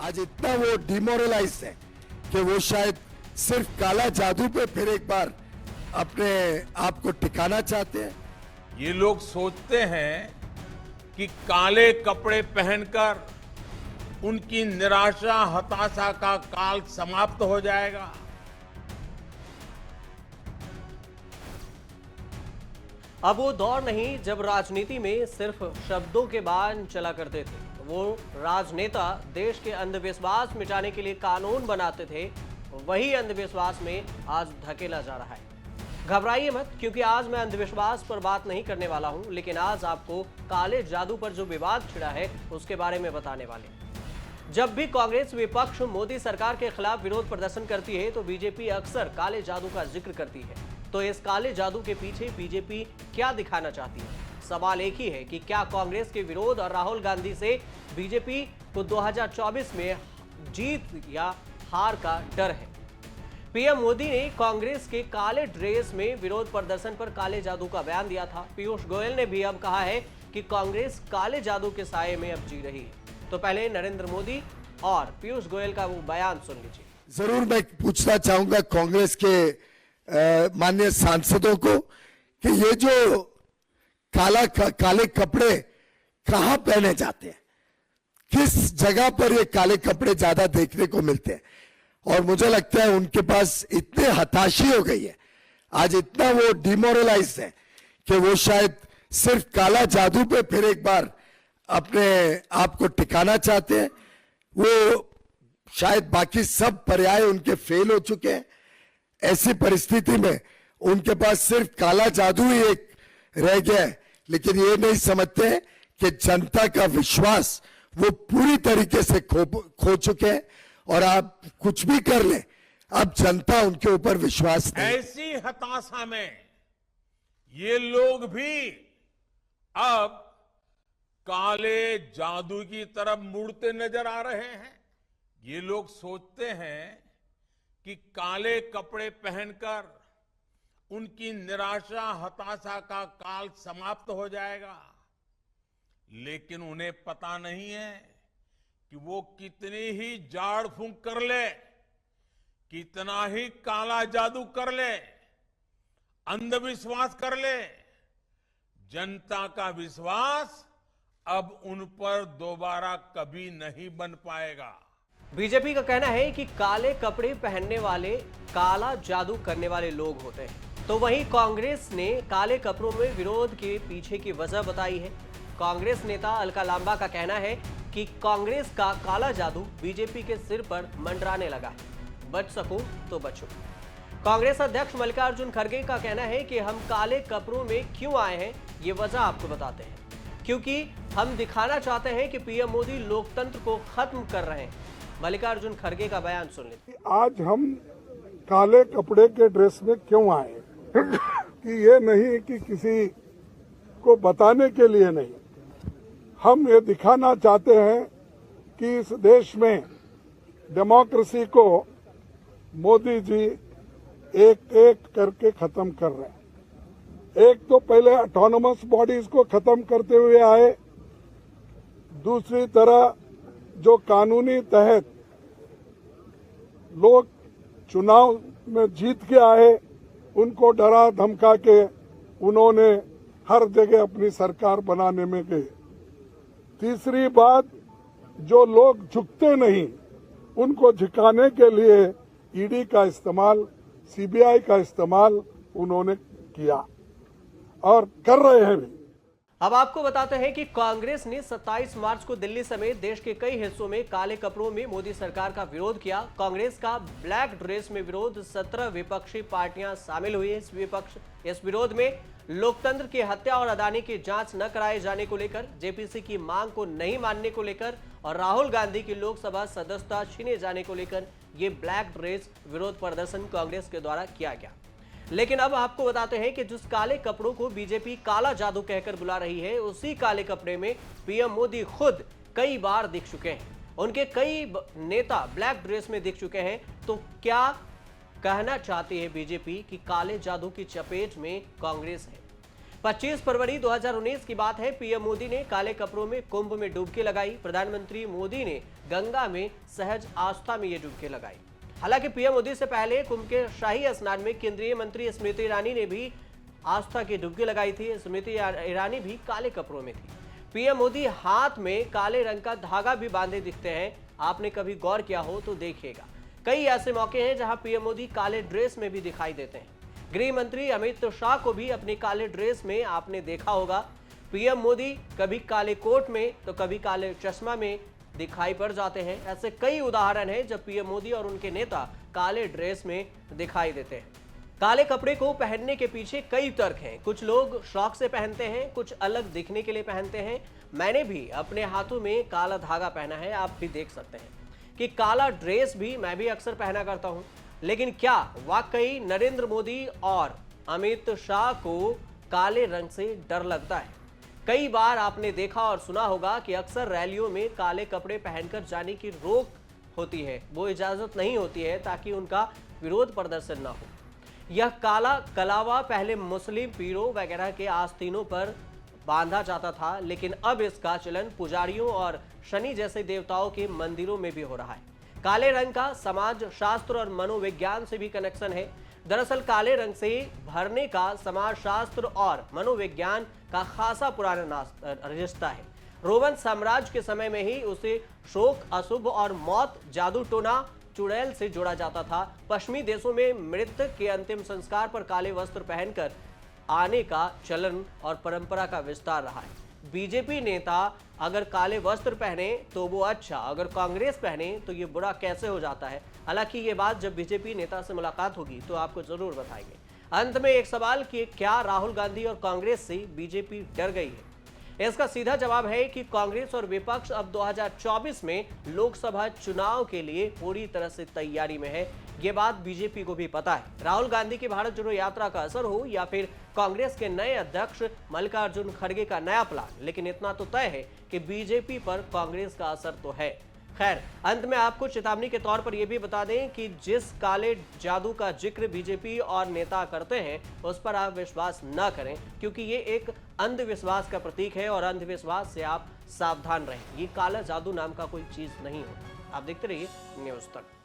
आज इतना वो डिमोरलाइज है कि वो शायद सिर्फ काला जादू पे फिर एक बार अपने आप को टिकाना चाहते हैं। ये लोग सोचते हैं कि काले कपड़े पहनकर उनकी निराशा हताशा का काल समाप्त हो जाएगा। अब वो दौर नहीं जब राजनीति में सिर्फ शब्दों के बाण चला करते थे। वो राजनेता देश के अंधविश्वास मिटाने के लिए कानून बनाते थे, वही अंधविश्वास में आज धकेला जा रहा है। घबराइए मत, क्योंकि आज मैं अंधविश्वास पर बात नहीं करने वाला हूं, लेकिन आज आपको काले जादू पर जो विवाद छिड़ा है उसके बारे में बताने वाले। जब भी कांग्रेस विपक्ष मोदी सरकार के खिलाफ विरोध प्रदर्शन करती है तो बीजेपी अक्सर काले जादू का जिक्र करती है। तो इस काले जादू के पीछे बीजेपी क्या दिखाना चाहती है? सवाल एक ही है कि क्या कांग्रेस के विरोध और राहुल गांधी से बीजेपी को 2024 में जीत या हार का डर है? पीएम मोदी ने कांग्रेस के काले ड्रेस में विरोध प्रदर्शन पर काले जादू का बयान दिया था। पीयूष गोयल ने भी अब कहा है कि कांग्रेस काले जादू के साये में अब जी रही है। तो पहले नरेंद्र मोदी और पीयूष गोयल का वो बयान सुन लीजिए। जरूर मैं पूछना चाहूंगा कांग्रेस के माननीय सांसदों को कि ये जो काले कपड़े कहां पहने जाते हैं, किस जगह पर ये काले कपड़े ज्यादा देखने को मिलते हैं। और मुझे लगता है उनके पास इतने हताशी हो गई है, आज इतना वो डिमोरलाइज है कि वो शायद सिर्फ काला जादू पे फिर एक बार अपने आप को टिकाना चाहते हैं। वो शायद बाकी सब पर्याय उनके फेल हो चुके हैं। ऐसी परिस्थिति में उनके पास सिर्फ काला जादू ही एक रह गया है, लेकिन ये नहीं समझते हैं कि जनता का विश्वास वो पूरी तरीके से खो चुके हैं। और आप कुछ भी कर लें, अब जनता उनके ऊपर विश्वास नहीं। ऐसी हताशा में ये लोग भी अब काले जादू की तरफ मुड़ते नजर आ रहे हैं। ये लोग सोचते हैं कि काले कपड़े पहनकर उनकी निराशा हताशा का काल समाप्त हो जाएगा, लेकिन उन्हें पता नहीं है कि वो कितनी ही झाड़ फूंक कर ले, कितना ही काला जादू कर ले, अंधविश्वास कर ले, जनता का विश्वास अब उन पर दोबारा कभी नहीं बन पाएगा। बीजेपी का कहना है कि काले कपड़े पहनने वाले काला जादू करने वाले लोग होते हैं। तो वहीं कांग्रेस ने काले कपड़ों में विरोध के पीछे की वजह बताई है। कांग्रेस नेता अलका लांबा का कहना है कि कांग्रेस का काला जादू बीजेपी के सिर पर मंडराने लगा है। बच सकूं तो बचूं। कांग्रेस अध्यक्ष मल्लिकार्जुन खड़गे का कहना है कि हम काले कपड़ों में क्यों आए हैं, ये वजह आपको बताते हैं। क्योंकि हम दिखाना चाहते हैं कि पीएम मोदी लोकतंत्र को खत्म कर रहे हैं। मल्लिकार्जुन खड़गे का बयान सुन लेते। आज हम काले कपड़े के ड्रेस में क्यों आए कि ये नहीं कि किसी को बताने के लिए नहीं, हम ये दिखाना चाहते हैं कि इस देश में डेमोक्रेसी को मोदी जी एक एक करके खत्म कर रहे हैं। एक तो पहले ऑटोनोमस बॉडीज को खत्म करते हुए आए, दूसरी तरह जो कानूनी तहत लोग चुनाव में जीत के आए उनको डरा धमका के उन्होंने हर जगह अपनी सरकार बनाने में गए। तीसरी बात, जो लोग झुकते नहीं उनको झुकाने के लिए ईडी का इस्तेमाल, सीबीआई का इस्तेमाल उन्होंने किया और कर रहे हैं भी। अब आपको बताते हैं कि कांग्रेस ने 27 मार्च को दिल्ली समेत देश के कई हिस्सों में काले कपड़ों में मोदी सरकार का विरोध किया। कांग्रेस का ब्लैक ड्रेस में विरोध, 17 विपक्षी पार्टियां शामिल हुई। इस विरोध में लोकतंत्र की हत्या और अदानी की जांच न कराए जाने को लेकर, जेपीसी की मांग को नहीं मानने को लेकर और राहुल गांधी की लोकसभा सदस्यता छीने जाने को लेकर ये ब्लैक ड्रेस विरोध प्रदर्शन कांग्रेस के द्वारा किया गया। लेकिन अब आपको बताते हैं कि जिस काले कपड़ों को बीजेपी काला जादू कहकर बुला रही है, उसी काले कपड़े में पीएम मोदी खुद कई बार दिख चुके हैं। उनके कई नेता ब्लैक ड्रेस में दिख चुके हैं। तो क्या कहना चाहती है बीजेपी कि काले जादू की चपेट में कांग्रेस है? 25 फरवरी 2019 की बात है। पीएम मोदी ने काले कपड़ों में कुंभ में डुबकी लगाई। प्रधानमंत्री मोदी ने गंगा में सहज आस्था में ये डुबकी लगाई। हालांकि पीएम मोदी से पहले कुंभ के शाही स्नान में केंद्रीय मंत्री स्मृति ईरानी ने भी आस्था की डुबकी लगाई थी। स्मृति ईरानी भी काले कपड़ों में थी। पीएम मोदी हाथ में काले रंग का धागा भी बांधे दिखते हैं। आपने कभी गौर किया हो तो देखिएगा, कई ऐसे मौके हैं जहां पीएम मोदी काले ड्रेस में भी दिखाई देते हैं। गृह मंत्री अमित शाह को भी अपने काले ड्रेस में आपने देखा होगा। पीएम मोदी कभी काले कोट में तो कभी काले चश्मा में दिखाई पड़ जाते हैं। ऐसे कई उदाहरण हैं जब पीएम मोदी और उनके नेता काले ड्रेस में दिखाई देते हैं। काले कपड़े को पहनने के पीछे कई तर्क हैं। कुछ लोग शौक से पहनते हैं, कुछ अलग दिखने के लिए पहनते हैं। मैंने भी अपने हाथों में काला धागा पहना है, आप भी देख सकते हैं कि काला ड्रेस भी मैं भी अक्सर पहना करता हूं। लेकिन क्या वाकई नरेंद्र मोदी और अमित शाह को काले रंग से डर लगता है? कई बार आपने देखा और सुना होगा कि अक्सर रैलियों में काले कपड़े पहनकर जाने की रोक होती है, वो इजाजत नहीं होती है ताकि उनका विरोध प्रदर्शन ना हो। यह काला कलावा पहले मुस्लिम पीरों वगैरह के आस्तीनों पर बांधा जाता था, लेकिन अब इसका चलन पुजारियों और शनि जैसे देवताओं के मंदिरों में भी हो रहा है। काले रंग का समाज शास्त्र और मनोविज्ञान से भी कनेक्शन है। दरअसल काले रंग से भरने का समाज शास्त्र और मनोविज्ञान का खासा पुराना रिश्ता है। रोमन साम्राज्य के समय में ही उसे शोक, अशुभ और मौत, जादू टोना, चुड़ैल से जोड़ा जाता था। पश्चिमी देशों में मृतक के अंतिम संस्कार पर काले वस्त्र पहनकर आने का चलन और परंपरा का विस्तार रहा है। बीजेपी नेता अगर काले वस्त्र पहने तो वो अच्छा, अगर कांग्रेस पहने तो ये बुरा कैसे हो जाता है? हालांकि ये बात जब बीजेपी नेता से मुलाकात होगी तो आपको जरूर बताएंगे। अंत में एक सवाल कि क्या राहुल गांधी और कांग्रेस से बीजेपी डर गई है? इसका सीधा जवाब है कि कांग्रेस और विपक्ष अब 2024 में लोकसभा चुनाव के लिए पूरी तरह से तैयारी में है। ये बात बीजेपी को भी पता है। राहुल गांधी की भारत जोड़ो यात्रा का असर हो या फिर कांग्रेस के नए अध्यक्ष मल्लिकार्जुन खड़गे का नया प्लान, लेकिन इतना तो तय है कि बीजेपी पर कांग्रेस का असर तो है। खैर, अंत में आपको चेतावनी के तौर पर यह भी बता दें कि जिस काले जादू का जिक्र बीजेपी और नेता करते हैं उस पर आप विश्वास न करें, क्योंकि ये एक अंधविश्वास का प्रतीक है और अंधविश्वास से आप सावधान रहें। ये काला जादू नाम का कोई चीज नहीं होता। आप देखते रहिए न्यूज़ तक।